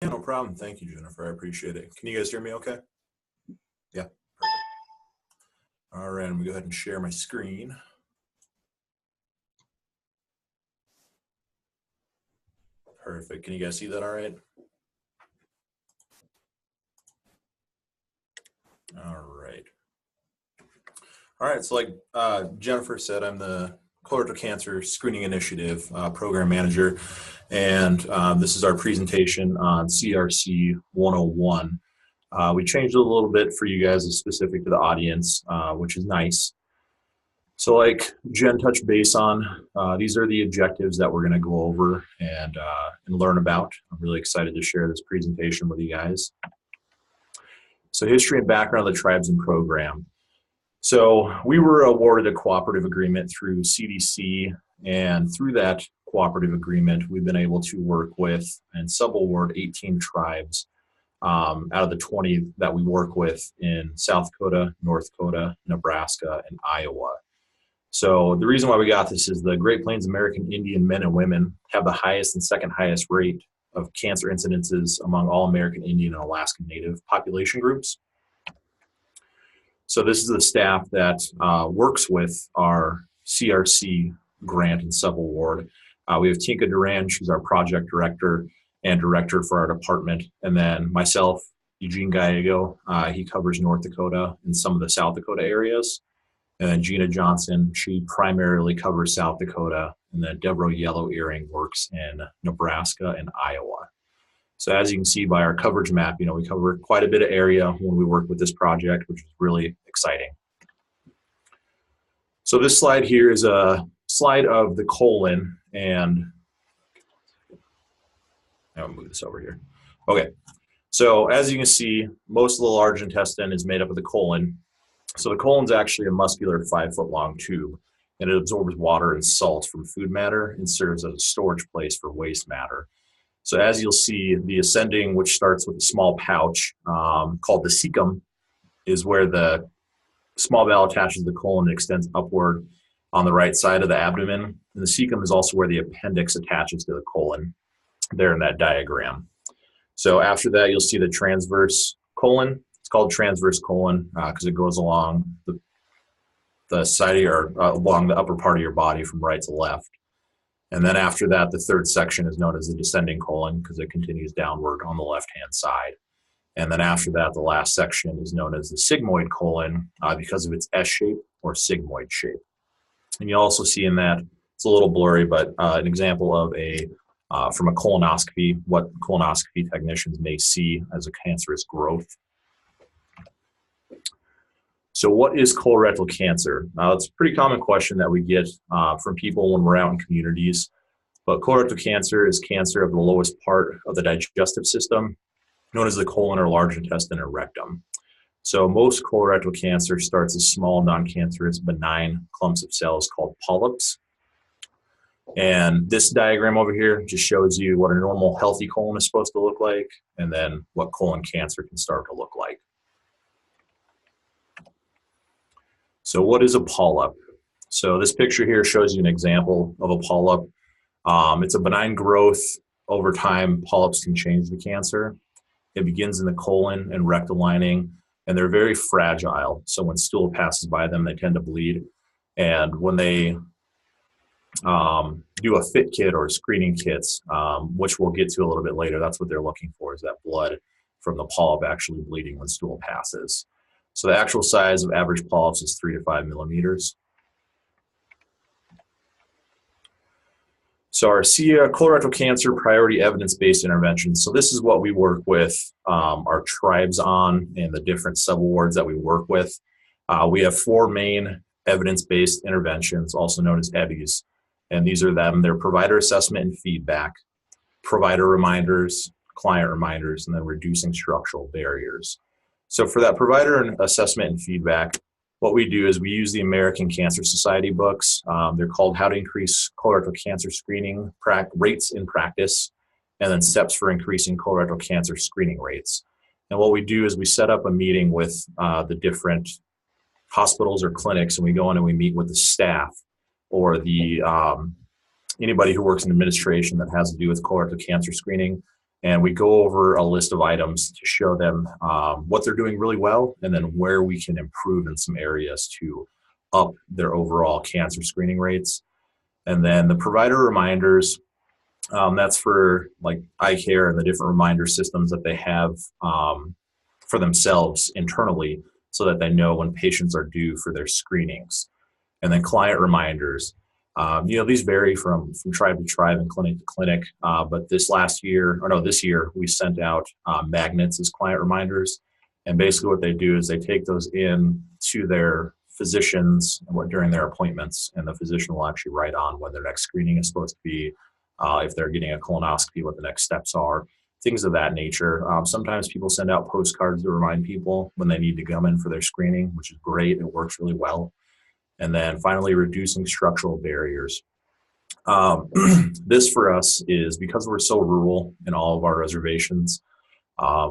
Yeah, no problem. Thank you, Jennifer. I appreciate it. Can you guys hear me okay? Yeah, perfect. All right, I'm gonna go ahead and share my screen. Perfect. Can you guys see that all right? All right. All right, so like Jennifer said, I'm the Colorectal Cancer Screening Initiative Program Manager, and this is our presentation on CRC 101. We changed it a little bit for you guys, as specific to the audience, which is nice. So like Jen touched base on, these are the objectives that we're going to go over and learn about. I'm really excited to share this presentation with you guys. So history and background of the Trabzon program. So we were awarded a cooperative agreement through CDC, and through that cooperative agreement, we've been able to work with and subaward 18 tribes out of the 20 that we work with in South Dakota, North Dakota, Nebraska, and Iowa. So the reason why we got this is the Great Plains American Indian men and women have the highest and second highest rate of cancer incidences among all American Indian and Alaskan Native population groups. So this is the staff that works with our CRC grant and subaward. We have Tinka Duran, she's our project director and director for our department. And then myself, Eugene Gallego, he covers North Dakota and some of the South Dakota areas. And then Gina Johnson, she primarily covers South Dakota. And then Deborah Yellow Earring works in Nebraska and Iowa. So as you can see by our coverage map, we cover quite a bit of area when we work with this project, which is really exciting. So this slide here is a slide of the colon, and I'll move this over here. Okay, so as you can see, most of the large intestine is made up of the colon. So the colon's actually a muscular 5-foot-long tube, and it absorbs water and salt from food matter and serves as a storage place for waste matter. So as you'll see, the ascending, which starts with a small pouch called the cecum, is where the small bowel attaches to the colon and extends upward on the right side of the abdomen. And the cecum is also where the appendix attaches to the colon, there in that diagram. So after that, you'll see the transverse colon. It's called transverse colon because it goes along the side of along the upper part of your body from right to left. And then after that, the third section is known as the descending colon because it continues downward on the left-hand side. And then after that, the last section is known as the sigmoid colon because of its S shape or sigmoid shape. And you also see in that, it's a little blurry, but an example of from a colonoscopy, what colonoscopy technicians may see as a cancerous growth. So what is colorectal cancer? It's a pretty common question that we get from people when we're out in communities. But colorectal cancer is cancer of the lowest part of the digestive system, known as the colon or large intestine or rectum. So most colorectal cancer starts as small, non-cancerous, benign clumps of cells called polyps. And this diagram over here just shows you what a normal healthy colon is supposed to look like, and then what colon cancer can start to look like. So what is a polyp? So this picture here shows you an example of a polyp. It's a benign growth. Over time, polyps can change the cancer. It begins in the colon and rectal lining, and they're very fragile. So when stool passes by them, they tend to bleed. And when they do a FIT kit or screening kits, which we'll get to a little bit later, that's what they're looking for, is that blood from the polyp actually bleeding when stool passes. So the actual size of average polyps is 3 to 5 millimeters. So our colorectal cancer priority evidence-based interventions. So this is what we work with our tribes on and the different subawards that we work with. We have 4 main evidence-based interventions, also known as EBIs. And these are them. They're provider assessment and feedback, provider reminders, client reminders, and then reducing structural barriers. So for that provider assessment and feedback, what we do is we use the American Cancer Society books. They're called How to Increase Colorectal Cancer Screening Rates in Practice, and then Steps for Increasing Colorectal Cancer Screening Rates. And what we do is we set up a meeting with the different hospitals or clinics, and we go in and we meet with the staff or the anybody who works in administration that has to do with colorectal cancer screening. And we go over a list of items to show them what they're doing really well, and then where we can improve in some areas to up their overall cancer screening rates. And then the provider reminders, that's for like eye care and the different reminder systems that they have for themselves internally, so that they know when patients are due for their screenings. And then client reminders. These vary from tribe to tribe and clinic to clinic. But this year, we sent out magnets as client reminders. And basically what they do is they take those in to their physicians during their appointments, and the physician will actually write on when their next screening is supposed to be, if they're getting a colonoscopy, what the next steps are, things of that nature. Sometimes people send out postcards to remind people when they need to come in for their screening, which is great. It works really well. And then finally, reducing structural barriers. This for us is because we're so rural in all of our reservations.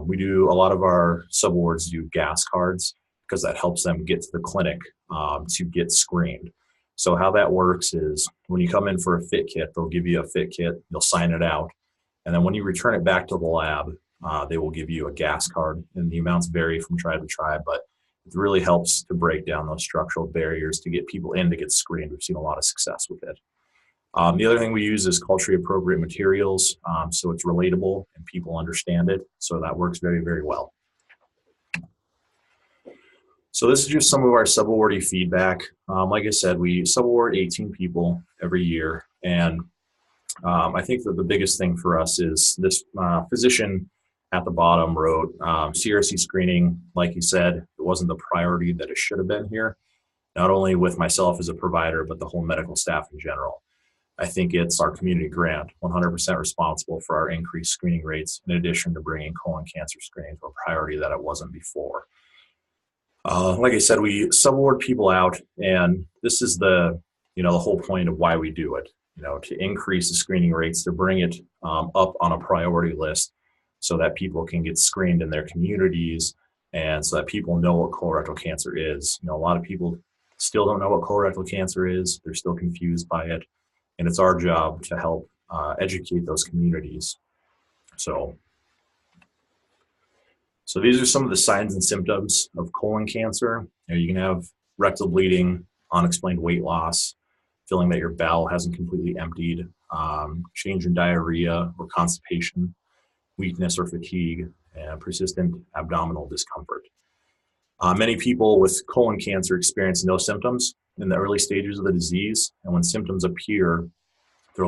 We do a lot of our subawards do gas cards because that helps them get to the clinic to get screened. So how that works is when you come in for a fit kit, they'll give you a fit kit, you'll sign it out. And then when you return it back to the lab, they will give you a gas card, and the amounts vary from tribe to tribe, but it really helps to break down those structural barriers to get people in to get screened. We've seen a lot of success with it. The other thing we use is culturally appropriate materials, so it's relatable and people understand it. So that works very, very well. So this is just some of our subawardee feedback. Like I said, we subaward 18 people every year. And I think that the biggest thing for us is this physician at the bottom wrote, CRC screening, like he said, it wasn't the priority that it should have been here, not only with myself as a provider, but the whole medical staff in general. I think it's our community grant, 100% responsible for our increased screening rates, in addition to bringing colon cancer screening to a priority that it wasn't before. Like I said, we subaward people out, and this is the whole point of why we do it, to increase the screening rates, to bring it up on a priority list so that people can get screened in their communities, and so that people know what colorectal cancer is. A lot of people still don't know what colorectal cancer is. They're still confused by it, and it's our job to help educate those communities. So these are some of the signs and symptoms of colon cancer. You can have rectal bleeding, unexplained weight loss, feeling that your bowel hasn't completely emptied, change in diarrhea or constipation, weakness or fatigue, and persistent abdominal discomfort. Many people with colon cancer experience no symptoms in the early stages of the disease, and when symptoms appear, they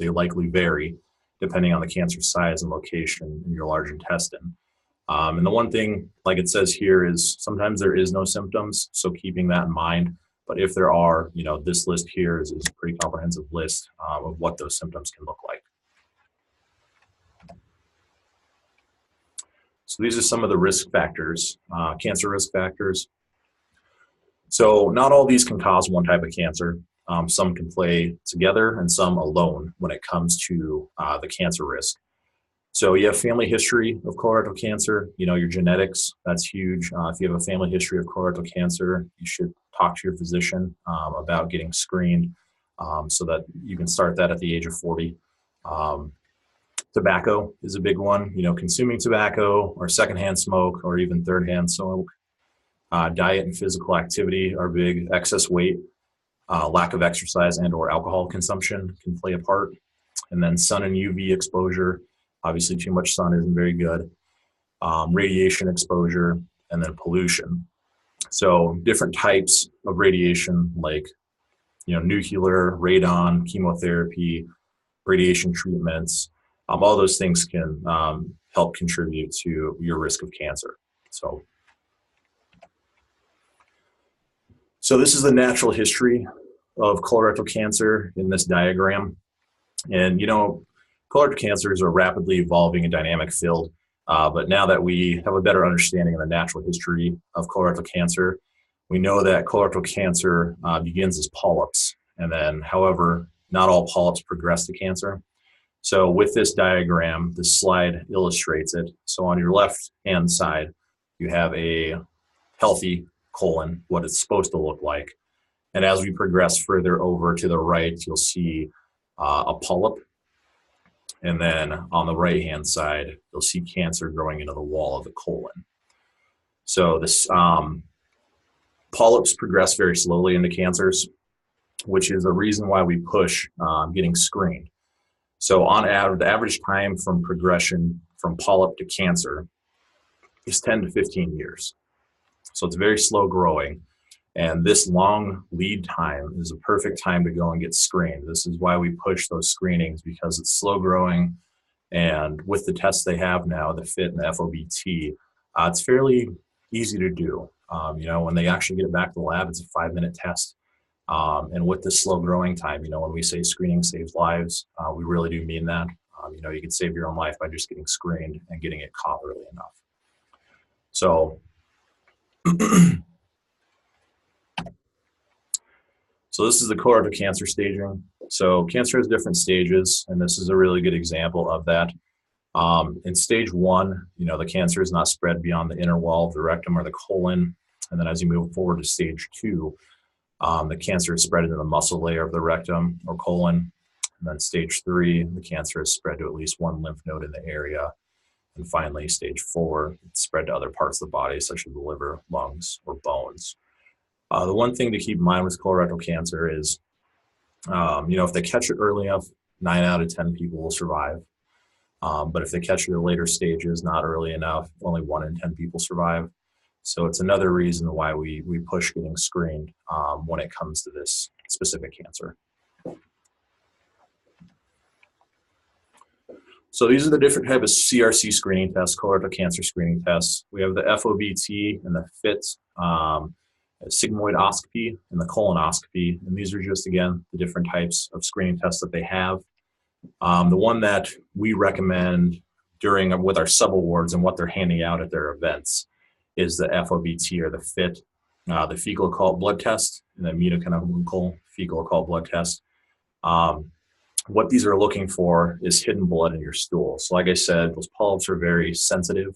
likely vary depending on the cancer size and location in your large intestine. And the one thing, like it says here, is sometimes there is no symptoms, so keeping that in mind. But if there are, this list here is a pretty comprehensive list of what those symptoms can look like. So these are some of the risk factors, cancer risk factors. So not all these can cause one type of cancer. Some can play together and some alone when it comes to the cancer risk. So you have family history of colorectal cancer, your genetics, that's huge. If you have a family history of colorectal cancer, you should talk to your physician about getting screened so that you can start that at the age of 40. Tobacco is a big one, consuming tobacco or secondhand smoke or even thirdhand smoke. Diet and physical activity are big. Excess weight, lack of exercise and or alcohol consumption can play a part. And then sun and UV exposure. Obviously, too much sun isn't very good. Radiation exposure, and then pollution. So different types of radiation, like nuclear, radon, chemotherapy, radiation treatments, all those things can help contribute to your risk of cancer. So this is the natural history of colorectal cancer in this diagram. And colorectal cancer is a rapidly evolving and dynamic field, but now that we have a better understanding of the natural history of colorectal cancer, we know that colorectal cancer begins as polyps, and then, however, not all polyps progress to cancer. So with this diagram, this slide illustrates it. So on your left-hand side, you have a healthy colon, what it's supposed to look like. And as we progress further over to the right, you'll see a polyp. And then on the right-hand side, you'll see cancer growing into the wall of the colon. So this polyps progress very slowly into cancers, which is the reason why we push getting screened. So on average, the average time from progression from polyp to cancer is 10 to 15 years. So it's very slow growing. And this long lead time is a perfect time to go and get screened. This is why we push those screenings, because it's slow growing. And with the tests they have now, the FIT and the FOBT, it's fairly easy to do. When they actually get it back to the lab, it's a 5-minute test. And with the slow growing time, when we say screening saves lives, we really do mean that. You can save your own life by just getting screened and getting it caught early enough. So, so this is the colorectal cancer staging. So cancer has different stages, and this is a really good example of that. In stage 1, the cancer is not spread beyond the inner wall of the rectum or the colon. And then as you move forward to stage 2, the cancer is spread into the muscle layer of the rectum or colon. And then stage 3, the cancer is spread to at least one lymph node in the area. And finally, stage 4, it's spread to other parts of the body, such as the liver, lungs, or bones. The one thing to keep in mind with colorectal cancer is, if they catch it early enough, 9 out of 10 people will survive. But if they catch it in later stages, not early enough, only 1 in 10 people survive. So it's another reason why we push getting screened when it comes to this specific cancer. So these are the different types of CRC screening tests, colorectal cancer screening tests. We have the FOBT and the FIT, Sigmoidoscopy and the colonoscopy. And these are just, again, the different types of screening tests that they have. The one that we recommend with our subawards and what they're handing out at their events is the FOBT or the FIT, the fecal occult blood test, and the immunochemical fecal occult blood test. What these are looking for is hidden blood in your stool. So like I said, those polyps are very sensitive.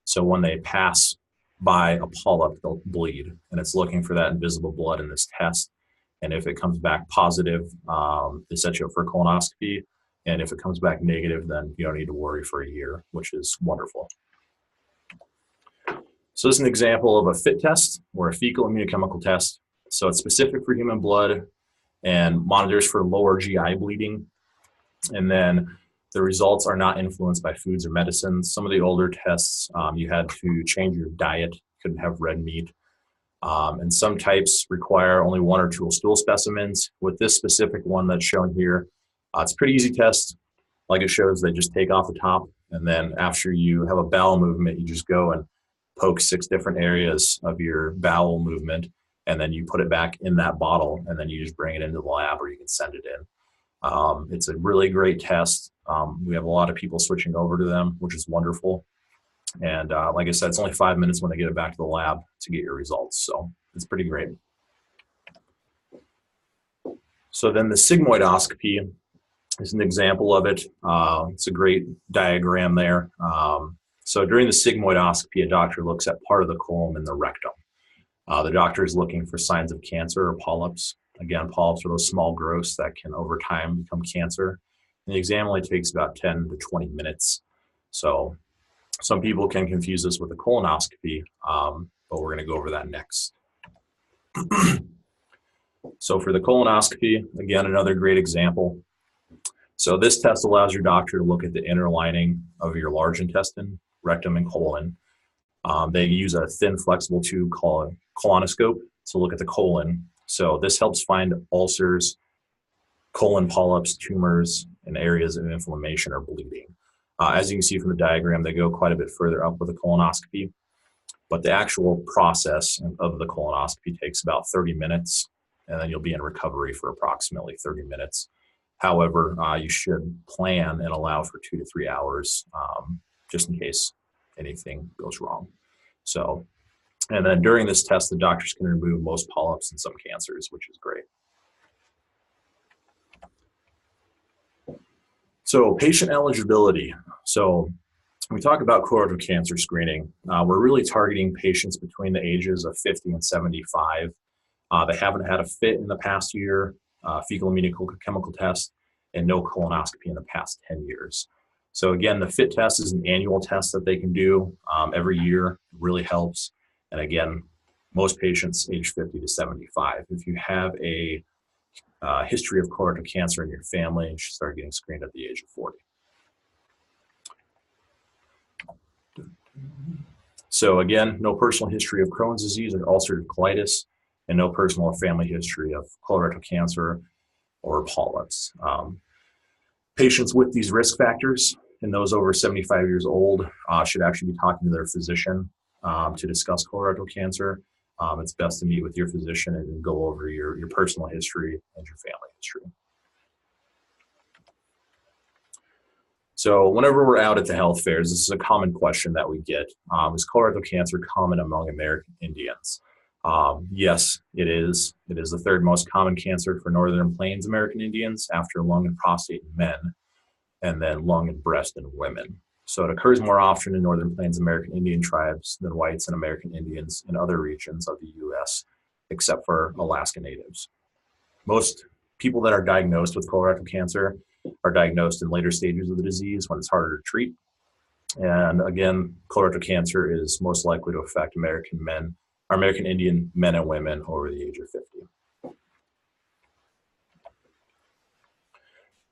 So when they pass by a polyp, they'll bleed, and it's looking for that invisible blood in this test. And if it comes back positive, they set you up for a colonoscopy. And if it comes back negative, then you don't need to worry for a year, which is wonderful. So this is an example of a FIT test or a fecal immunochemical test. So it's specific for human blood and monitors for lower GI bleeding. And then the results are not influenced by foods or medicines. Some of the older tests, you had to change your diet, couldn't have red meat. And some types require only 1 or 2 stool specimens. With this specific one that's shown here, it's a pretty easy test. Like it shows, they just take off the top, and then after you have a bowel movement, you just go and poke 6 different areas of your bowel movement, and then you put it back in that bottle, and then you just bring it into the lab, or you can send it in. It's a really great test. We have a lot of people switching over to them, which is wonderful. And like I said, it's only 5 minutes when they get it back to the lab to get your results. So it's pretty great. So then the sigmoidoscopy is an example of it. It's a great diagram there. So during the sigmoidoscopy, a doctor looks at part of the colon and the rectum. The doctor is looking for signs of cancer or polyps. Again, polyps are those small growths that can over time become cancer. And the exam only takes about 10 to 20 minutes. So some people can confuse this with a colonoscopy, but we're going to go over that next. So for the colonoscopy, again, another great example. So this test allows your doctor to look at the inner lining of your large intestine, rectum, and colon. They use a thin, flexible tube called colonoscope to look at the colon. So this helps find ulcers, colon polyps, tumors, and areas of inflammation or bleeding. As you can see from the diagram, they go quite a bit further up with a colonoscopy, but the actual process of the colonoscopy takes about 30 minutes, and then you'll be in recovery for approximately 30 minutes. However, you should plan and allow for 2 to 3 hours just in case anything goes wrong. So, and then during this test, the doctors can remove most polyps and some cancers, which is great. So patient eligibility. So when we talk about colorectal cancer screening, we're really targeting patients between the ages of 50 and 75. They haven't had a FIT in the past year, fecal immunochemical test, and no colonoscopy in the past 10 years. So again, the FIT test is an annual test that they can do every year. It really helps. And again, most patients age 50 to 75. If you have a history of colorectal cancer in your family, you should start getting screened at the age of 40. So again, no personal history of Crohn's disease or ulcerative colitis, and no personal or family history of colorectal cancer or polyps. Patients with these risk factors and those over 75 years old should actually be talking to their physician to discuss colorectal cancer. It's best to meet with your physician and go over your personal history and your family history. So whenever we're out at the health fairs, this is a common question that we get. Is colorectal cancer common among American Indians? Yes, it is. It is the third most common cancer for Northern Plains American Indians after lung and prostate in men, and then lung and breast in women. So it occurs more often in Northern Plains American Indian tribes than whites and American Indians in other regions of the U.S., except for Alaska Natives. Most people that are diagnosed with colorectal cancer are diagnosed in later stages of the disease when it's harder to treat. And again, colorectal cancer is most likely to affect American Indian men and women over the age of 50.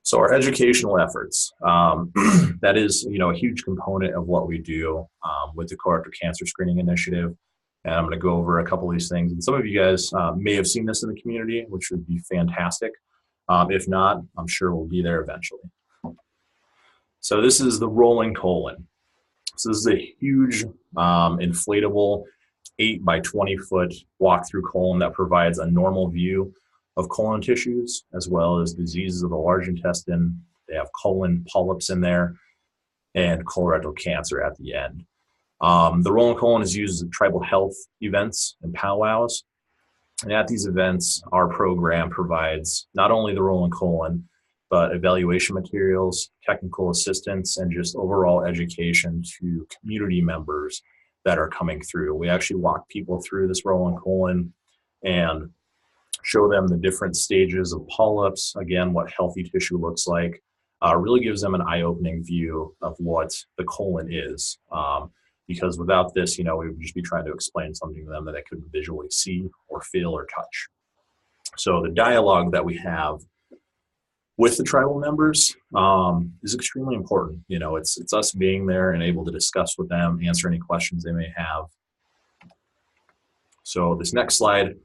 So our educational efforts, that is, a huge component of what we do with the Colorectal Cancer Screening Initiative. And I'm going to go over a couple of these things. And some of you guys may have seen this in the community, which would be fantastic. If not, I'm sure we'll be there eventually. So this is the rolling colon. So this is a huge inflatable 8 by 20 foot walk-through colon that provides a normal view of colon tissues as well as diseases of the large intestine. They have colon polyps in there and colorectal cancer at the end. The rolling colon is used at tribal health events and powwows. And at these events, our program provides not only the rolling colon, but evaluation materials, technical assistance, and just overall education to community members that are coming through. We actually walk people through this rolling colon and show them the different stages of polyps, again, what healthy tissue looks like. Really gives them an eye-opening view of what the colon is. Because without this, we would just be trying to explain something to them that they couldn't visually see or feel or touch. So the dialogue that we have with the tribal members is extremely important. It's us being there and able to discuss with them, answer any questions they may have. So this next slide,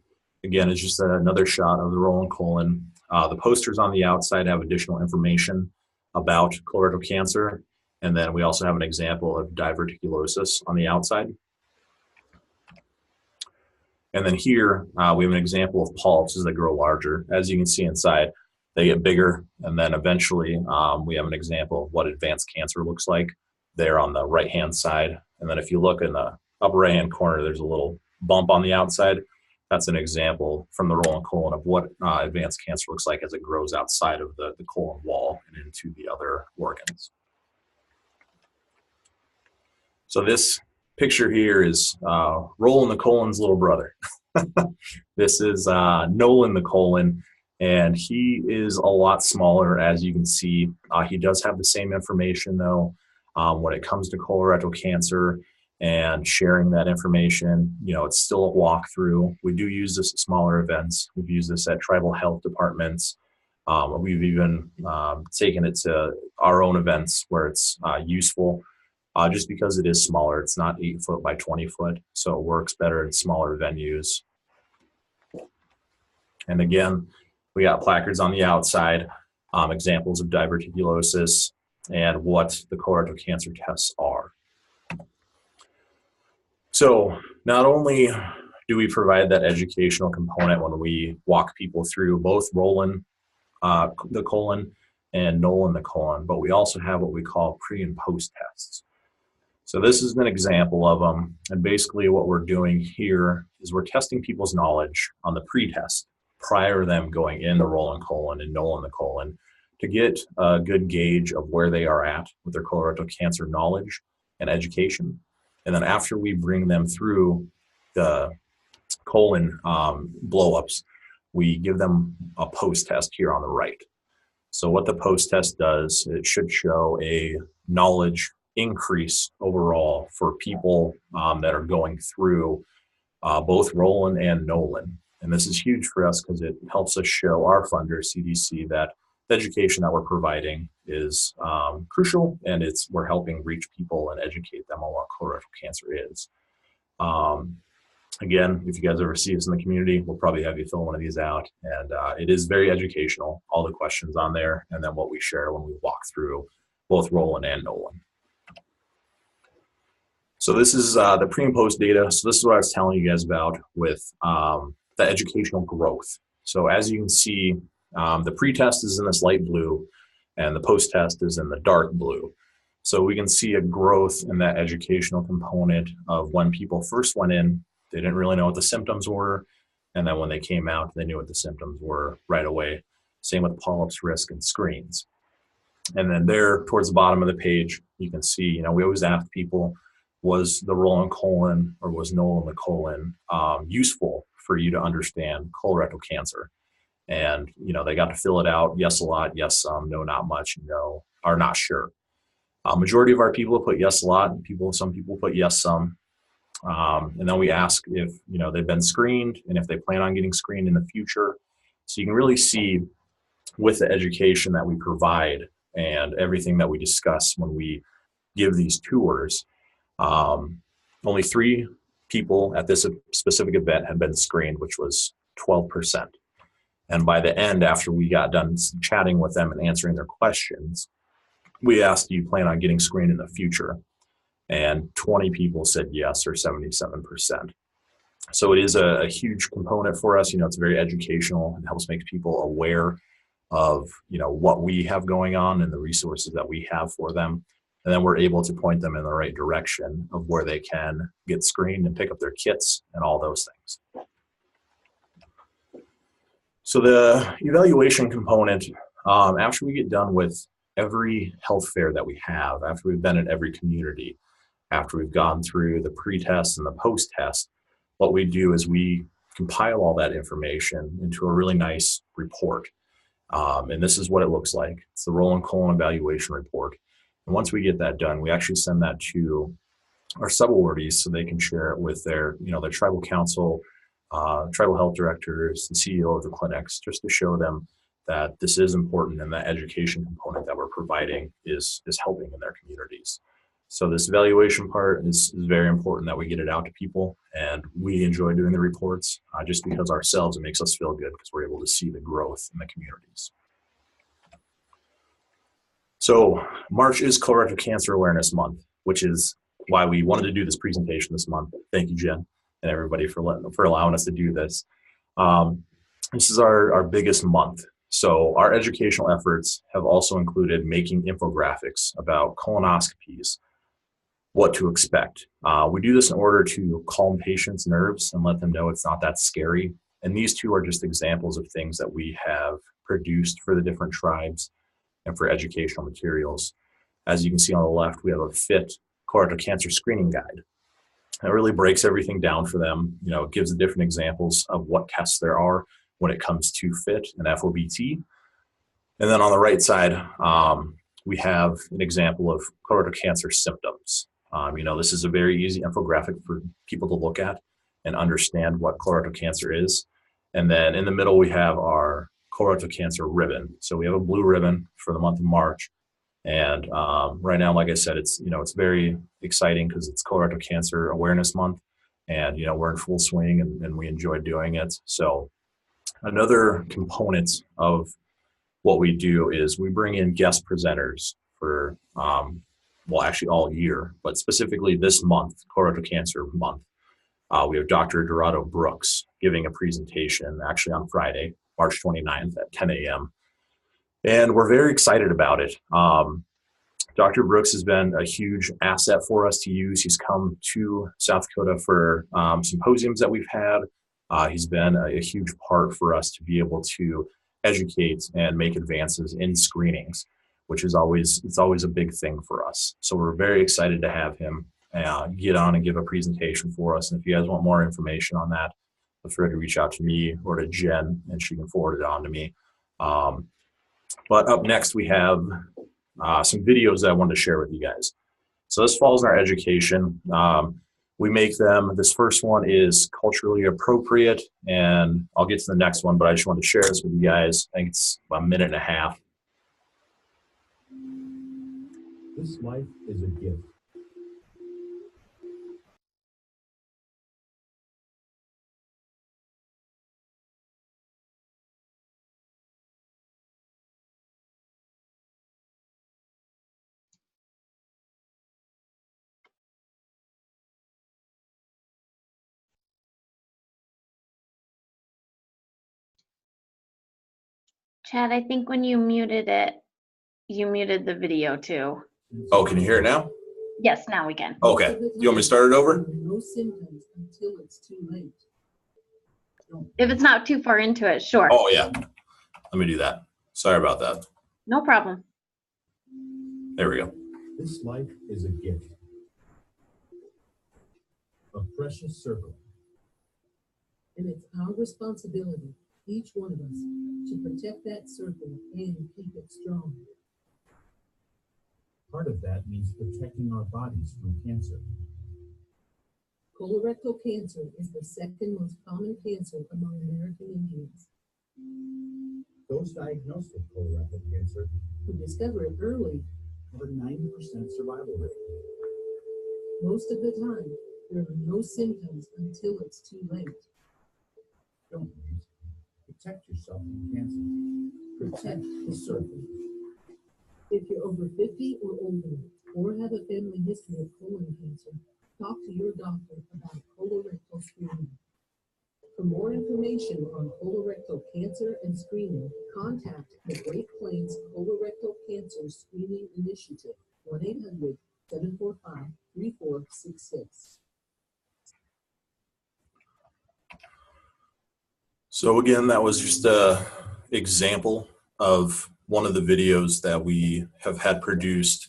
again, is just another shot of the rolling colon. The posters on the outside have additional information about colorectal cancer. And then we also have an example of diverticulosis on the outside. And then here, we have an example of polyps as they grow larger. As you can see inside, they get bigger. And then eventually, we have an example of what advanced cancer looks like there on the right-hand side. And then if you look in the upper right-hand corner, there's a little bump on the outside. That's an example from the rolling colon of what advanced cancer looks like as it grows outside of the colon wall and into the other organs. So this picture here is Roland the colon's little brother. This is Nolan the colon, and he is a lot smaller, as you can see. He does have the same information, though, when it comes to colorectal cancer and sharing that information. It's still a walkthrough. We do use this at smaller events. We've used this at tribal health departments. We've even taken it to our own events where it's useful. Just because it is smaller. It's not 8 foot by 20 foot, so it works better in smaller venues. And again, we got placards on the outside, examples of diverticulosis and what the colorectal cancer tests are. So not only do we provide that educational component when we walk people through both Roland the colon and Nolan the colon, but we also have what we call pre and post tests. So this is an example of them. And basically what we're doing here is we're testing people's knowledge on the pre-test prior to them going in the Roland colon and Nolan the colon to get a good gauge of where they are at with their colorectal cancer knowledge and education. And then after we bring them through the colon blow-ups, we give them a post-test here on the right. So what the post test does, it should show a knowledge increase overall for people that are going through both Roland and Nolan. And this is huge for us because it helps us show our funder, CDC, that the education that we're providing is crucial, and we're helping reach people and educate them on what colorectal cancer is. Again, if you guys ever see us in the community, we'll probably have you fill one of these out. And it is very educational, all the questions on there, and then what we share when we walk through both Roland and Nolan. So this is the pre and post data. So this is what I was telling you guys about with the educational growth. So as you can see, the pre-test is in this light blue, and the post-test is in the dark blue. So we can see a growth in that educational component of when people first went in, they didn't really know what the symptoms were. And then when they came out, they knew what the symptoms were right away. Same with polyps, risk, and screens. And then there, towards the bottom of the page, you can see, we always ask people, was the Roland colon or was Nolan the colon useful for you to understand colorectal cancer? And, they got to fill it out. Yes, a lot. Yes, some. No, not much. No, or not sure. Majority of our people put yes, a lot. Some people put yes, some. And then we ask if, they've been screened and if they plan on getting screened in the future. So you can really see with the education that we provide and everything that we discuss when we give these tours, only 3 people at this specific event had been screened, which was 12%. And by the end, after we got done chatting with them and answering their questions, we asked, do you plan on getting screened in the future? And 20 people said yes, or 77%. So it is a huge component for us. It's very educational. It helps make people aware of, what we have going on and the resources that we have for them. And then we're able to point them in the right direction of where they can get screened and pick up their kits and all those things. So the evaluation component, after we get done with every health fair that we have, after we've been in every community, after we've gone through the pre-test and the post-test, what we do is we compile all that information into a really nice report. And this is what it looks like. It's the Roland colon evaluation report. And once we get that done, we actually send that to our Subawardees so they can share it with their tribal council, tribal health directors, the CEO of the clinics, just to show them that this is important and that education component that we're providing is helping in their communities. So this evaluation part is very important that we get it out to people, and we enjoy doing the reports just because ourselves, it makes us feel good because we're able to see the growth in the communities. So March is Colorectal Cancer Awareness Month, which is why we wanted to do this presentation this month. Thank you, Jen, and everybody for allowing us to do this. This is our biggest month. So our educational efforts have also included making infographics about colonoscopies, what to expect. We do this in order to calm patients' nerves and let them know it's not that scary. And these 2 are just examples of things that we have produced for the different tribes and for educational materials. As you can see on the left, we have a FIT colorectal cancer screening guide. It really breaks everything down for them. It gives the different examples of what tests there are when it comes to FIT and FOBT. And then on the right side, we have an example of colorectal cancer symptoms. This is a very easy infographic for people to look at and understand what colorectal cancer is. And then in the middle, we have our colorectal cancer ribbon. So we have a blue ribbon for the month of March. And right now, like I said, it's very exciting because it's Colorectal Cancer Awareness Month, and we're in full swing and we enjoy doing it. So another component of what we do is we bring in guest presenters for actually all year, but specifically this month, Colorectal Cancer Month. We have Dr. Dorado Brooks giving a presentation actually on Friday, March 29th at 10 a.m. And we're very excited about it. Dr. Brooks has been a huge asset for us to use. He's come to South Dakota for symposiums that we've had. He's been a huge part for us to be able to educate and make advances in screenings, which is always a big thing for us. So we're very excited to have him get on and give a presentation for us. And if you guys want more information on that, feel free to reach out to me or to Jen, and she can forward it on to me. But up next, we have some videos that I wanted to share with you guys. So this falls in our education. We make them. This first one is culturally appropriate, and I'll get to the next one, but I just wanted to share this with you guys. I think it's about a minute and a half. This life is a gift. Chad, I think when you muted it, you muted the video too. Oh, can you hear it now? Yes, now we can. Okay. Do you want me to start it over? No symptoms until it's too late. If it's not too far into it, sure. Oh, yeah. Let me do that. Sorry about that. No problem. There we go. This life is a gift. A precious circle. And it's our responsibility, each one of us, to protect that circle and keep it strong. Part of that means protecting our bodies from cancer. Colorectal cancer is the second most common cancer among American Indians. Those diagnosed with colorectal cancer Who discover it early, have a 90% survival rate. most of the time, there are no symptoms until it's too late. Don't wait. Protect yourself from cancer. Protect the circle. If you're over 50 or older, or have a family history of colon cancer, talk to your doctor about colorectal screening. For more information on colorectal cancer and screening, contact the Great Plains Colorectal Cancer Screening Initiative, 1-800-745-3466. So again, that was just an example of one of the videos that we have had produced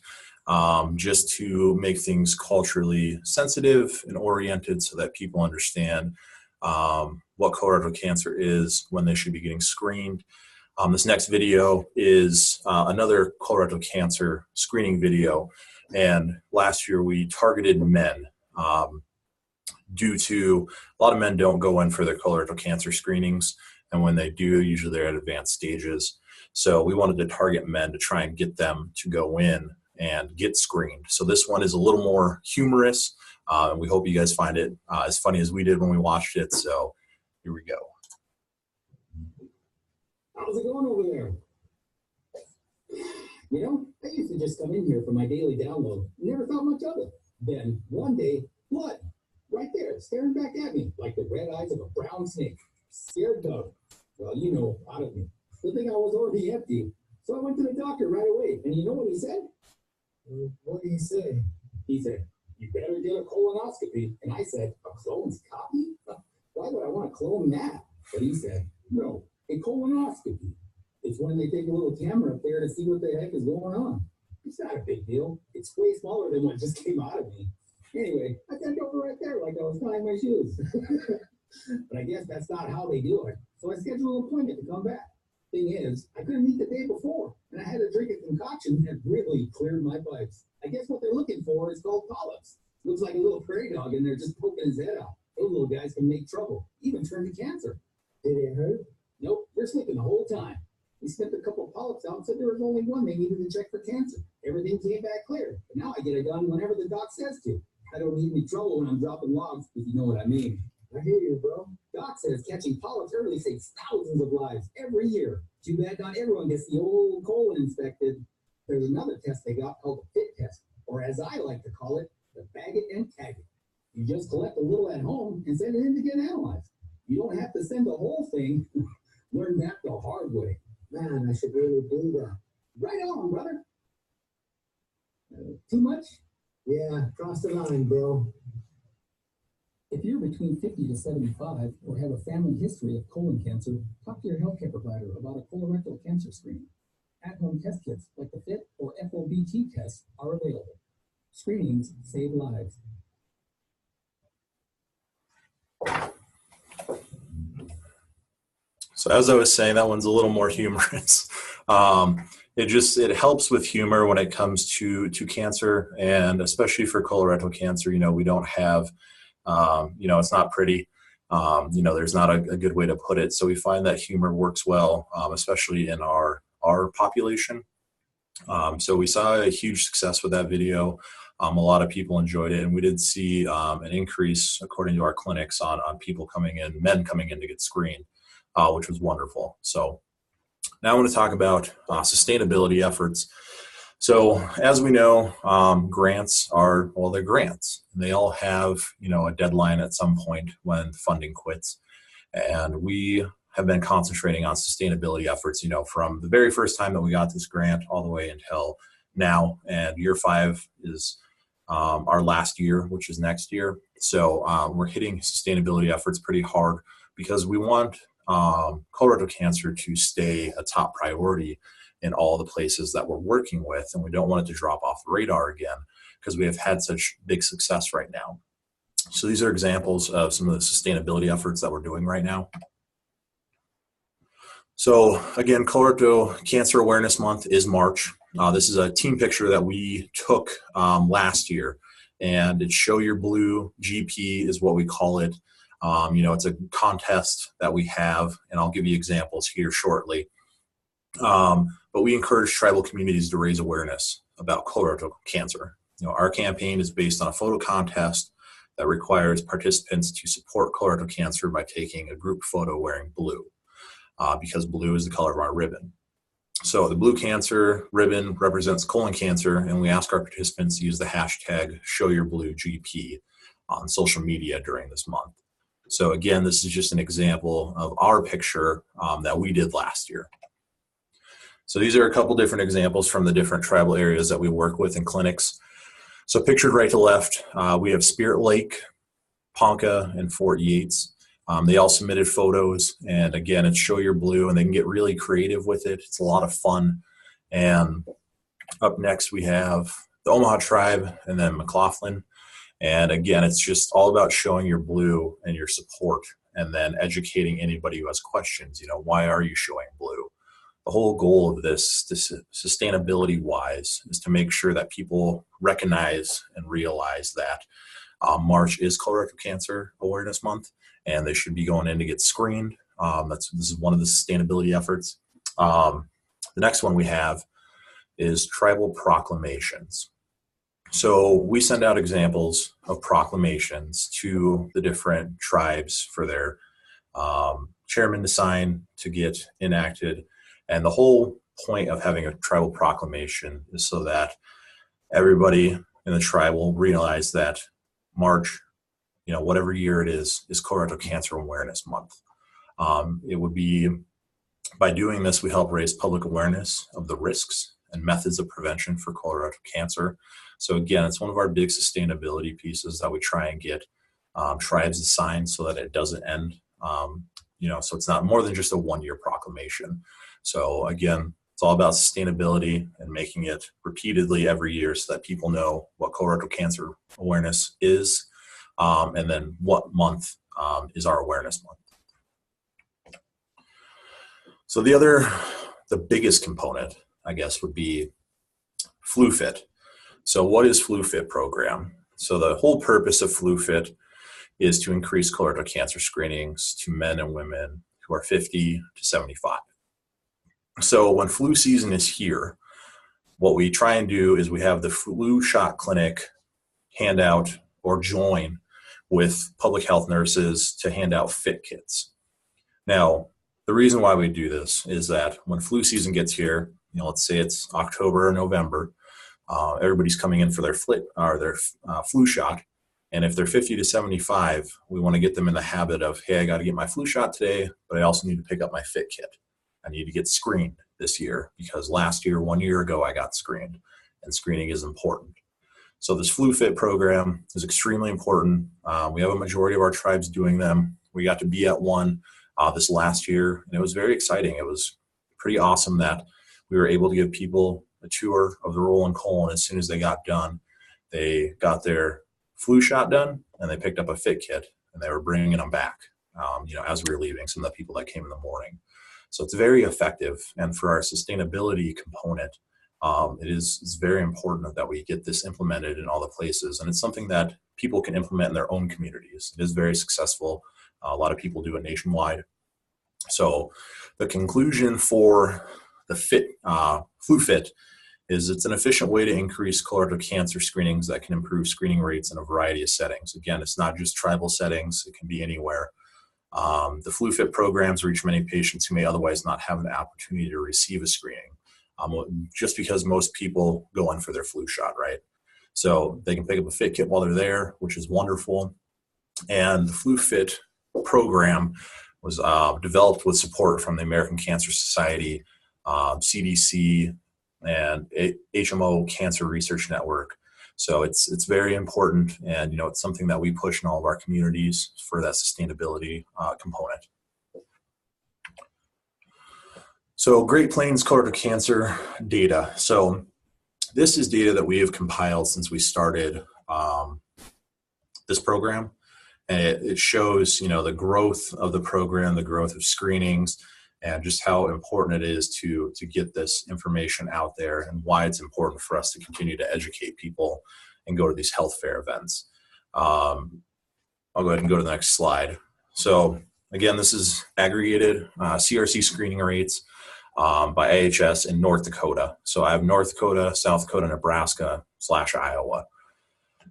just to make things culturally sensitive and oriented so that people understand what colorectal cancer is, when they should be getting screened. This next video is another colorectal cancer screening video. And last year we targeted men due to a lot of men don't go in for their colorectal cancer screenings. And when they do, usually they're at advanced stages. So we wanted to target men to try and get them to go in and get screened. So this one is a little more humorous. We hope you guys find it as funny as we did when we watched it. So here we go. How's it going over there? You know, I used to just come in here for my daily download. Never thought much of it. Then one day, blood, right there, staring back at me like the red eyes of a brown snake. Scared Doug. Well, you know, out of me. Good thing I was already empty. So I went to the doctor right away. And you know what he said? What did he say? He said, "You better get a colonoscopy." And I said, "A clone's copy? Why would I want to clone that?" But he said, "No, a colonoscopy. It's when they take a little camera up there to see what the heck is going on. It's not a big deal. It's way smaller than what just came out of me." Anyway, I bent over right there like I was tying my shoes. But I guess that's not how they do it. So I scheduled an appointment to come back. Thing is, I couldn't eat the day before, and I had to drink a concoction that really cleared my pipes. I guess what they're looking for is called polyps. Looks like a little prairie dog in there just poking his head out. Those little guys can make trouble, even turn to cancer. Did it hurt? Nope, they're sleeping the whole time. We snipped a couple polyps out and said there was only one they needed to check for cancer. Everything came back clear, but now I get it done whenever the doc says to. I don't need any trouble when I'm dropping logs, if you know what I mean. I hear you, bro. Doc says catching polyps early saves thousands of lives every year. Too bad not everyone gets the old colon inspected. There's another test they got called the FIT test, or as I like to call it, the bag it and tag it. You just collect a little at home and send it in to get analyzed. You don't have to send the whole thing. Learn that the hard way. Man, I should really do that. Right on, brother. Too much? Yeah, cross the line, bro. If you're between 50 to 75 or have a family history of colon cancer, talk to your healthcare provider about a colorectal cancer screening. At-home test kits like the FIT or FOBT tests are available. Screenings save lives. So So as I was saying, that one's a little more humorous. It helps with humor when it comes to cancer, and especially for colorectal cancer. We don't have, it's not pretty. There's not a good way to put it. So we find that humor works well, especially in our population. So we saw a huge success with that video. A lot of people enjoyed it, and we did see an increase, according to our clinics, on people coming in, men coming in to get screened, which was wonderful. So now I want to talk about sustainability efforts. So as we know, grants are, well, they're grants. They all have, a deadline at some point when funding quits. And we have been concentrating on sustainability efforts, from the very first time that we got this grant all the way until now. And year 5 is our last year, which is next year. So we're hitting sustainability efforts pretty hard because we want colorectal cancer to stay a top priority in all the places that we're working with, and we don't want it to drop off the radar again because we have had such big success right now. So these are examples of some of the sustainability efforts that we're doing right now. So again, Colorectal Cancer Awareness Month is March. This is a team picture that we took last year, and it's Show Your Blue GP is what we call it. It's a contest that we have, and I'll give you examples here shortly. But we encourage tribal communities to raise awareness about colorectal cancer. Our campaign is based on a photo contest that requires participants to support colorectal cancer by taking a group photo wearing blue, because blue is the color of our ribbon. So the blue cancer ribbon represents colon cancer, and we ask our participants to use the hashtag #ShowYourBlueGP on social media during this month. So again, this is just an example of our picture that we did last year. So these are a couple different examples from the different tribal areas that we work with in clinics. So pictured right to left, we have Spirit Lake, Ponca, and Fort Yates. They all submitted photos, and again, it's Show Your Blue, and they can get really creative with it. It's a lot of fun. And up next, we have the Omaha tribe and then McLaughlin. And again, it's just all about showing your blue and your support, and then educating anybody who has questions. Why are you showing blue? The whole goal of this sustainability-wise, is to make sure that people recognize and realize that March is Colorectal Cancer Awareness Month, and they should be going in to get screened. This is one of the sustainability efforts. The next one we have is tribal proclamations. So we send out examples of proclamations to the different tribes for their chairman to sign to get enacted. And the whole point of having a tribal proclamation is so that everybody in the tribe will realize that March, whatever year it is Colorectal Cancer Awareness Month. It would be, by doing this, we help raise public awareness of the risks and methods of prevention for colorectal cancer. So again, it's one of our big sustainability pieces that we try and get tribes to sign so that it doesn't end. So it's not more than just a one-year proclamation. So again, it's all about sustainability and making it repeatedly every year so that people know what colorectal cancer awareness is, and then what month is our awareness month. So the biggest component, I guess, would be FluFit. So what is FluFit program? So the whole purpose of FluFit is to increase colorectal cancer screenings to men and women who are 50 to 75. So when flu season is here, what we try and do is we have the flu shot clinic hand out or join with public health nurses to hand out fit kits. Now, the reason why we do this is that when flu season gets here, let's say it's October or November, everybody's coming in for their flu shot. And if they're 50 to 75, we want to get them in the habit of, hey, I got to get my flu shot today, but I also need to pick up my fit kit. I need to get screened this year because last year, 1 year ago, I got screened, and screening is important. So this FluFit program is extremely important. We have a majority of our tribes doing them. We got to be at one this last year, and it was very exciting. It was pretty awesome that we were able to give people a tour of the roll and colon as soon as they got done. They got their flu shot done, and they picked up a fit kit, and they were bringing them back, as we were leaving, some of the people that came in the morning. So it's very effective. And for our sustainability component, it's very important that we get this implemented in all the places. And it's something that people can implement in their own communities. It is very successful. A lot of people do it nationwide. So the conclusion for the FluFit is it's an efficient way to increase colorectal cancer screenings that can improve screening rates in a variety of settings. Again, it's not just tribal settings, it can be anywhere. The FluFit programs reach many patients who may otherwise not have an opportunity to receive a screening, just because most people go in for their flu shot, right? So they can pick up a fit kit while they're there, which is wonderful. And the FluFit program was developed with support from the American Cancer Society, CDC, and HMO Cancer Research Network. So it's very important, and it's something that we push in all of our communities for that sustainability component. So Great Plains colorectal cancer data. So this is data that we have compiled since we started this program. And it shows, the growth of the program, the growth of screenings, and just how important it is to get this information out there, and why it's important for us to continue to educate people and go to these health fair events. I'll go ahead and go to the next slide. So again, this is aggregated CRC screening rates by IHS in North Dakota. So I have North Dakota, South Dakota, Nebraska / Iowa.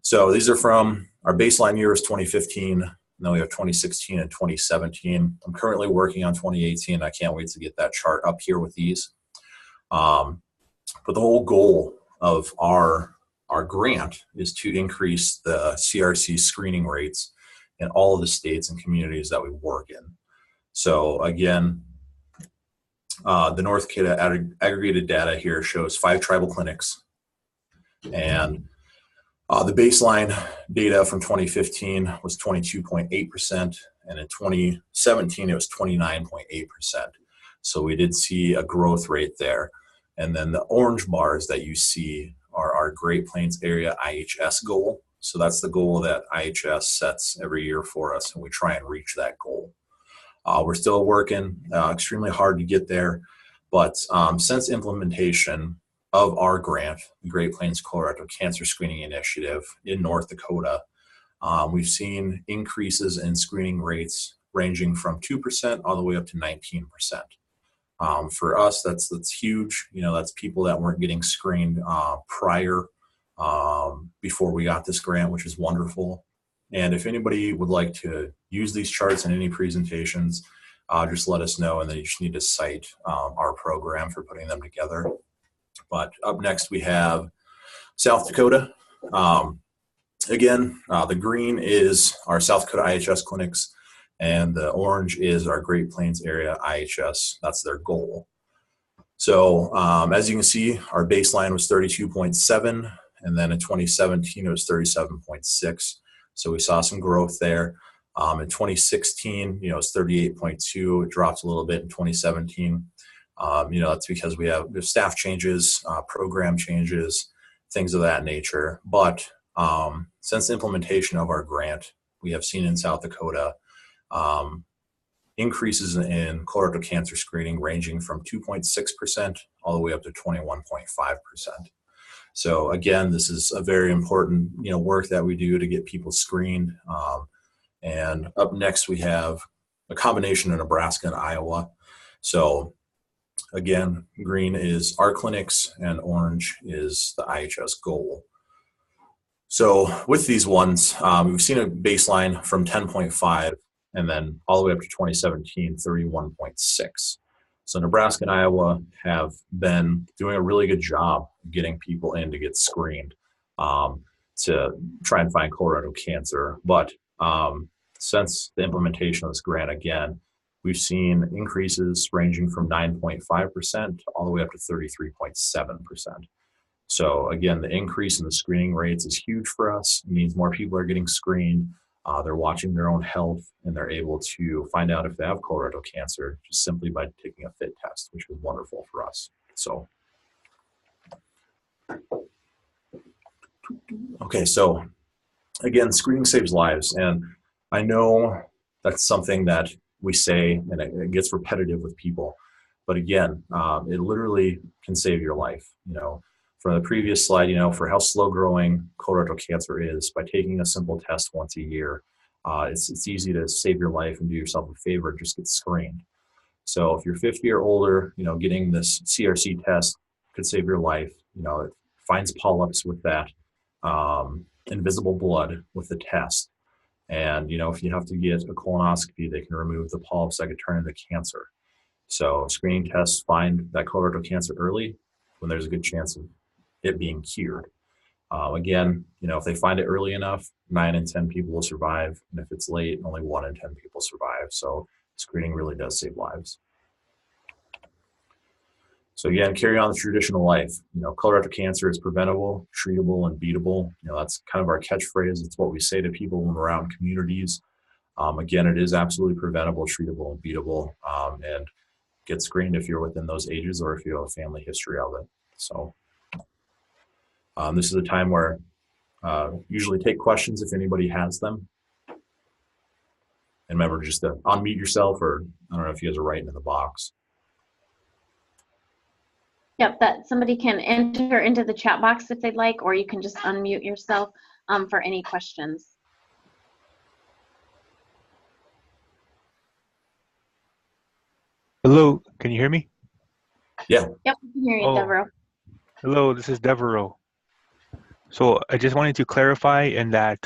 So these are from our baseline year is 2015. And then we have 2016 and 2017. I'm currently working on 2018. I can't wait to get that chart up here with these. But the whole goal of our grant is to increase the CRC screening rates in all of the states and communities that we work in. So again, the North Dakota aggregated data here shows 5 tribal clinics, and the baseline data from 2015 was 22.8%, and in 2017 it was 29.8%. So we did see a growth rate there. And then the orange bars that you see are our Great Plains area IHS goal. So that's the goal that IHS sets every year for us, and we try and reach that goal. We're still working extremely hard to get there, but since implementation of our grant, the Great Plains Colorectal Cancer Screening Initiative in North Dakota, we've seen increases in screening rates ranging from 2% all the way up to 19%. For us, that's huge. That's people that weren't getting screened prior, before we got this grant, which is wonderful. And if anybody would like to use these charts in any presentations, just let us know, and then you just need to cite our program for putting them together. But up next we have South Dakota. Again, the green is our South Dakota IHS clinics, and the orange is our Great Plains area IHS. That's their goal. So as you can see, our baseline was 32.7, and then in 2017 it was 37.6. So we saw some growth there. In 2016, it was 38.2. It dropped a little bit in 2017. That's because we have staff changes, program changes, things of that nature. But since the implementation of our grant, we have seen in South Dakota increases in colorectal cancer screening ranging from 2.6% all the way up to 21.5%. So again, this is a very important work that we do to get people screened. And up next we have a combination of Nebraska and Iowa. So again, green is our clinics and orange is the IHS goal. So with these ones, we've seen a baseline from 10.5 and then all the way up to 2017, 31.6. So Nebraska and Iowa have been doing a really good job getting people in to get screened to try and find colorectal cancer. But since the implementation of this grant, again, we've seen increases ranging from 9.5% all the way up to 33.7%. So again, the increase in the screening rates is huge for us. It means more people are getting screened. They're watching their own health, and they're able to find out if they have colorectal cancer just simply by taking a FIT test, which is wonderful for us. So, okay, so again, screening saves lives. And I know that's something that we say, and it gets repetitive with people. But again, it literally can save your life. From the previous slide, for how slow growing colorectal cancer is, by taking a simple test once a year, it's easy to save your life and do yourself a favor, just get screened. So if you're 50 or older, getting this CRC test could save your life. It finds polyps with that invisible blood with the test. And, if you have to get a colonoscopy, they can remove the polyps that could turn into cancer. So screening tests find that colorectal cancer early when there's a good chance of it being cured. Again, if they find it early enough, 9 in 10 people will survive. And if it's late, only 1 in 10 people survive. So screening really does save lives. So again, carry on the traditional life. Colorectal cancer is preventable, treatable, and beatable. That's kind of our catchphrase. It's what we say to people when we're out in communities. Again, it is absolutely preventable, treatable, and beatable. And get screened if you're within those ages or if you have a family history of it. So this is a time where usually take questions if anybody has them. And remember just to unmute yourself, or I don't know if you guys are writing in the box. Yep, that somebody can enter into the chat box if they'd like, or you can just unmute yourself for any questions. Hello, can you hear me? Yeah. Yep, we can hear you, Oh. Devereaux. Hello, this is Devereaux. So I just wanted to clarify in that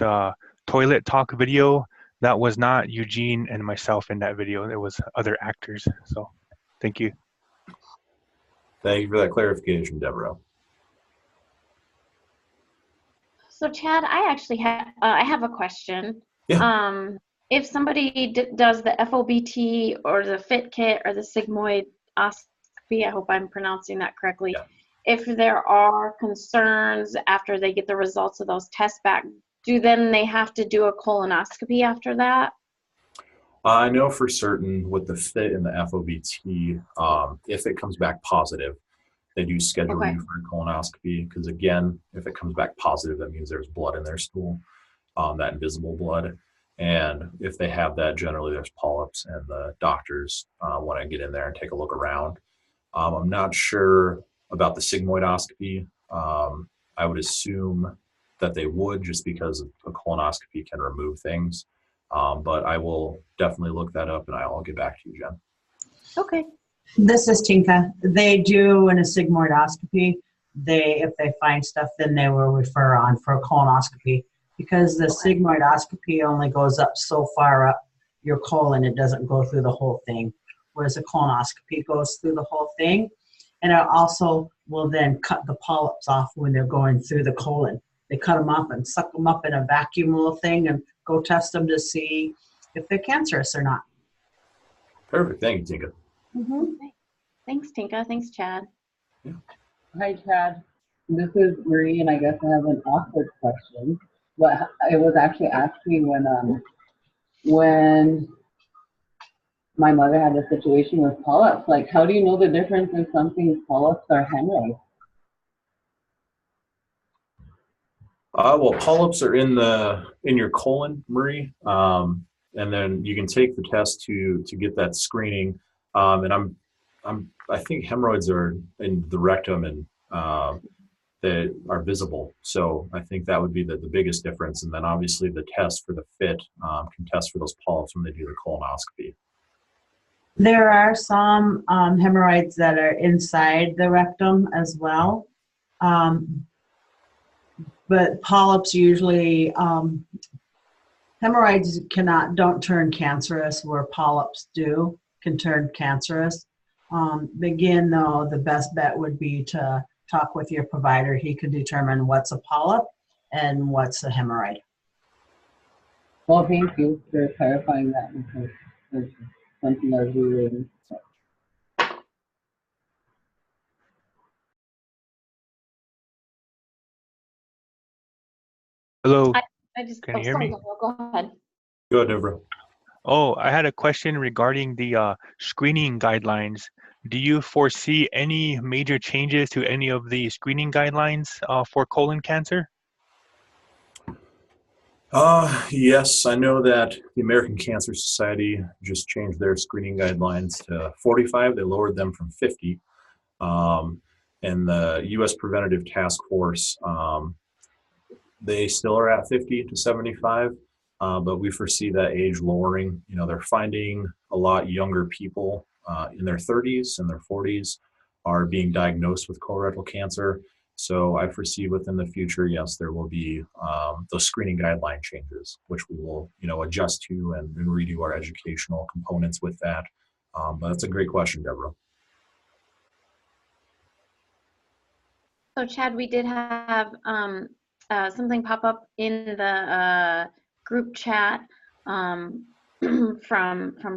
toilet talk video, that was not Eugene and myself in that video. It was other actors. So thank you. Thank you for that clarification, Deborah. So Chad, I actually I have a question. Yeah. If somebody does the FOBT or the FIT kit or the Sigmoidoscopy, I hope I'm pronouncing that correctly. Yeah. If there are concerns after they get the results of those tests back, then they have to do a colonoscopy after that? I know for certain with the FIT and the FOBT, if it comes back positive, they do schedule you for a colonoscopy, because again, if it comes back positive, that means there's blood in their stool, that invisible blood. And if they have that, generally there's polyps, and the doctors want to get in there and take a look around. I'm not sure about the sigmoidoscopy. I would assume that they would, just because a colonoscopy can remove things. But I will definitely look that up, and I'll get back to you, Jen. Okay. This is Tinka. They do in a sigmoidoscopy. If they find stuff, then they will refer on for a colonoscopy, because the sigmoidoscopy only goes up so far up your colon. It doesn't go through the whole thing, whereas a colonoscopy goes through the whole thing. And it also will then cut the polyps off when they're going through the colon. They cut them up and suck them up in a vacuum little thing and go test them to see if they're cancerous or not. Perfect. Thank you, Tinka. Mm-hmm. Thanks, Tinka. Thanks, Chad. Yeah. Hi, Chad. This is Marie, and I guess I have an awkward question. But I was actually asking when my mother had a situation with polyps, like, how do you know the difference if something's polyps or hemorrhoids? Well, polyps are in your colon, Marie, and then you can take the test to get that screening. And I think hemorrhoids are in the rectum, and that are visible. So I think that would be the biggest difference. And then obviously the test for the FIT can test for those polyps when they do the colonoscopy. There are some hemorrhoids that are inside the rectum as well. But polyps usually, hemorrhoids don't turn cancerous, where polyps can turn cancerous. Again, though, the best bet would be to talk with your provider. He could determine what's a polyp and what's a hemorrhoid. Well, thank you for clarifying that, because there's something I was reading. Hello, I just, can you hear me? Go ahead. Go ahead, Deborah. Oh, I had a question regarding the screening guidelines. Do you foresee any major changes to any of the screening guidelines for colon cancer? Yes, I know that the American Cancer Society just changed their screening guidelines to 45. They lowered them from 50. Um, and the U.S. Preventative Task Force, they still are at 50 to 75, but we foresee that age lowering. You know, they're finding a lot younger people in their 30s and their 40s are being diagnosed with colorectal cancer. So I foresee within the future, yes, there will be those screening guideline changes, which we will, you know, adjust to and redo our educational components with that. But that's a great question, Deborah. So Chad, we did have something pop up in the group chat from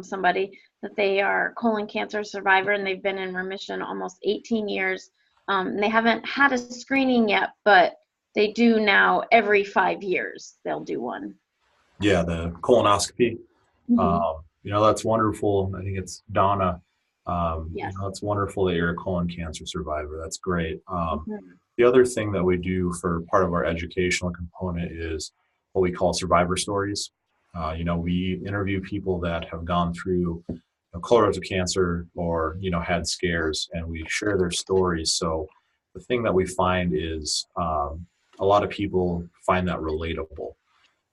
somebody that they are colon cancer survivor and they've been in remission almost 18 years. They haven't had a screening yet, but they do now every 5 years. They'll do one. Yeah, the colonoscopy. Mhm. You know, that's wonderful. I think it's Donna. Yes. You know, it's wonderful that you're a colon cancer survivor. That's great. Mhm. The other thing that we do for part of our educational component is what we call survivor stories. You know, we interview people that have gone through colorectal cancer or, you know, had scares, and we share their stories. So the thing that we find is a lot of people find that relatable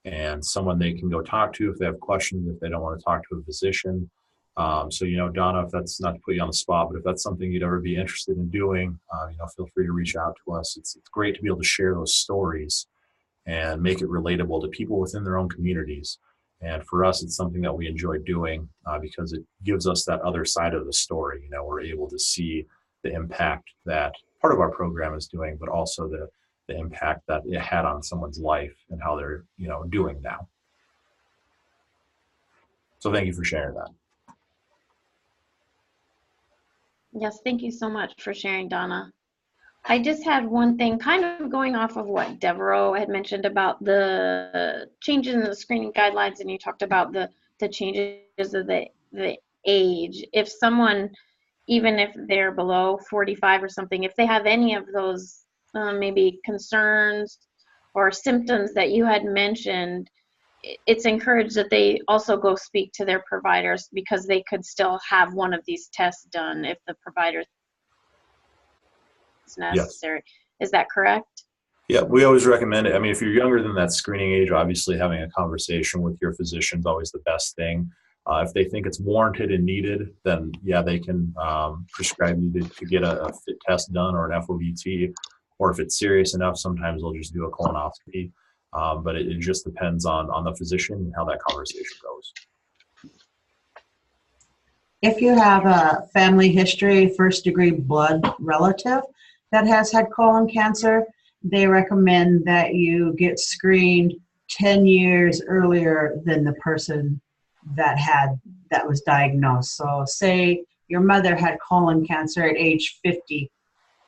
and someone they can go talk to if they have questions, if they don't want to talk to a physician. So, you know, Donna, if that's not to put you on the spot, but if that's something you'd ever be interested in doing, you know, feel free to reach out to us. It's great to be able to share those stories and make it relatable to people within their own communities. And for us, it's something that we enjoy doing because it gives us that other side of the story. You know, we're able to see the impact that part of our program is doing, but also the impact that it had on someone's life and how they're, you know, doing now. So thank you for sharing that. Yes, thank you so much for sharing, Donna. I just had one thing kind of going off of what Devereaux had mentioned about the changes in the screening guidelines, and you talked about the changes of the age. If someone, even if they're below 45 or something, if they have any of those maybe concerns or symptoms that you had mentioned, it's encouraged that they also go speak to their providers because they could still have one of these tests done if the provider is Yes. necessary. Is that correct? Yeah, we always recommend it. I mean, if you're younger than that screening age, obviously having a conversation with your physician is always the best thing. If they think it's warranted and needed, then yeah, they can prescribe you to get a fit test done or an FOBT. Or if it's serious enough, sometimes they'll just do a colonoscopy. But it just depends on the physician and how that conversation goes. If you have a family history, first degree blood relative that has had colon cancer, they recommend that you get screened 10 years earlier than the person that was diagnosed. So say your mother had colon cancer at age 50.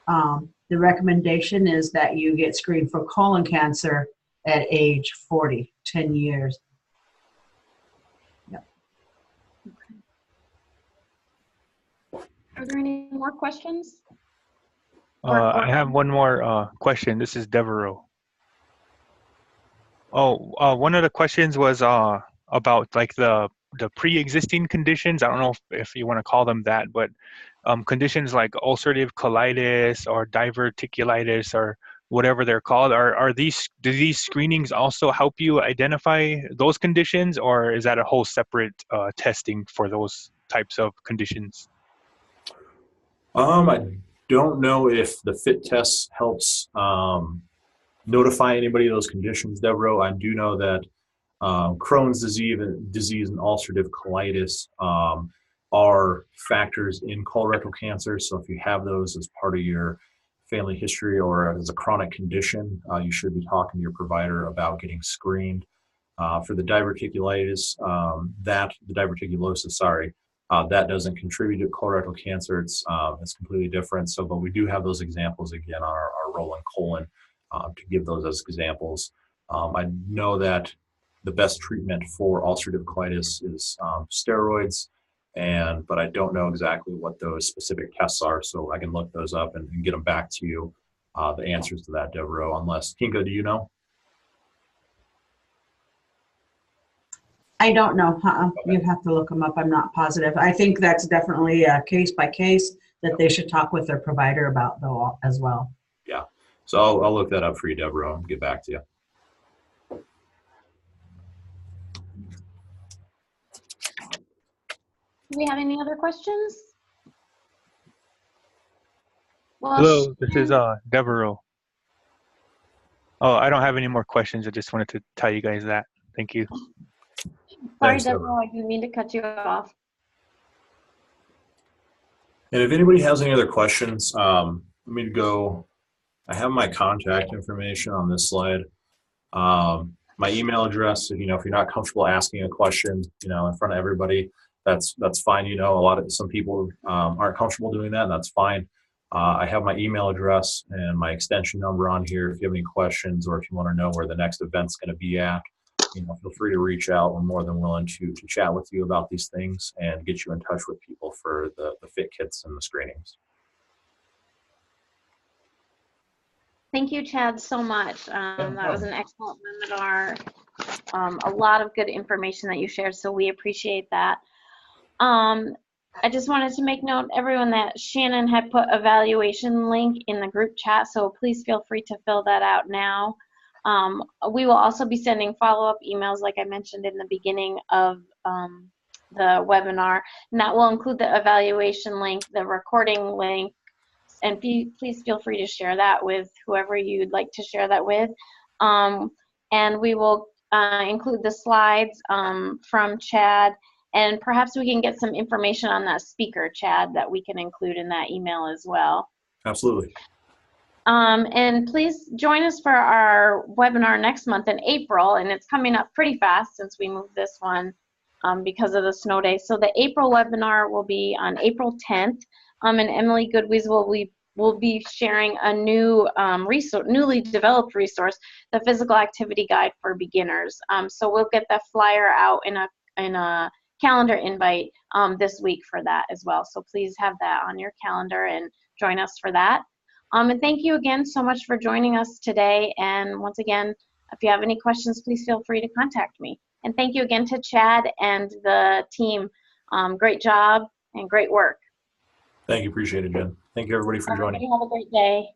The recommendation is that you get screened for colon cancer at age 40, 10 years. Are there any more questions? I have one more question. This is Devereaux. One of the questions was about like the pre-existing conditions. I don't know if you want to call them that, but conditions like ulcerative colitis or diverticulitis or whatever they're called. Do these screenings also help you identify those conditions, or is that a whole separate testing for those types of conditions? I don't know if the fit test helps notify anybody of those conditions, Devereaux. I do know that Crohn's disease and ulcerative colitis are factors in colorectal cancer. So if you have those as part of your family history or as a chronic condition, you should be talking to your provider about getting screened. For the diverticulitis, the diverticulosis, sorry, that doesn't contribute to colorectal cancer. It's completely different. So, but we do have those examples again on our rolling colon to give those as examples. I know that the best treatment for ulcerative colitis is steroids, but I don't know exactly what those specific tests are. So I can look those up and get them back to you. The answers to that, Devereaux, unless Ponca, do you know? I don't know. You'd have to look them up. I'm not positive. I think that's definitely a case by case that they should talk with their provider about though as well. Yeah. So I'll look that up for you, Deborah, and get back to you. Do we have any other questions? Well, Hello, this is Devereaux. Oh, I don't have any more questions. I just wanted to tell you guys that. Thank you. sorry, Thanks, Deborah, I didn't mean to cut you off. And if anybody has any other questions, let me go. I have my contact information on this slide. My email address, if you're not comfortable asking a question, in front of everybody, that's fine. Some people aren't comfortable doing that, and that's fine. I have my email address and my extension number on here. If you have any questions or if you want to know where the next event's going to be at, feel free to reach out. We're more than willing to chat with you about these things and get you in touch with people for the fit kits and the screenings. Thank you, Chad, so much. That was an excellent webinar. A lot of good information that you shared, so we appreciate that. I just wanted to make note, everyone, that Shannon had put a evaluation link in the group chat, so please feel free to fill that out now. We will also be sending follow-up emails, like I mentioned in the beginning of the webinar, and that will include the evaluation link, the recording link, and please feel free to share that with whoever you'd like to share that with. And we will include the slides from Chad, and perhaps we can get some information on that speaker, Chad, that we can include in that email as well. Absolutely. And please join us for our webinar next month in April, and it's coming up pretty fast since we moved this one because of the snow day. So the April webinar will be on April 10th, and Emily Goodwies will be sharing a new newly developed resource, the Physical Activity Guide for Beginners. So we'll get the flyer out in a calendar invite this week for that as well. So please have that on your calendar and join us for that. And thank you again so much for joining us today. And once again, if you have any questions, please feel free to contact me. And thank you again to Chad and the team. Great job and great work. Thank you. Appreciate it, Jen. Thank you, everybody, for joining. Everybody have a great day.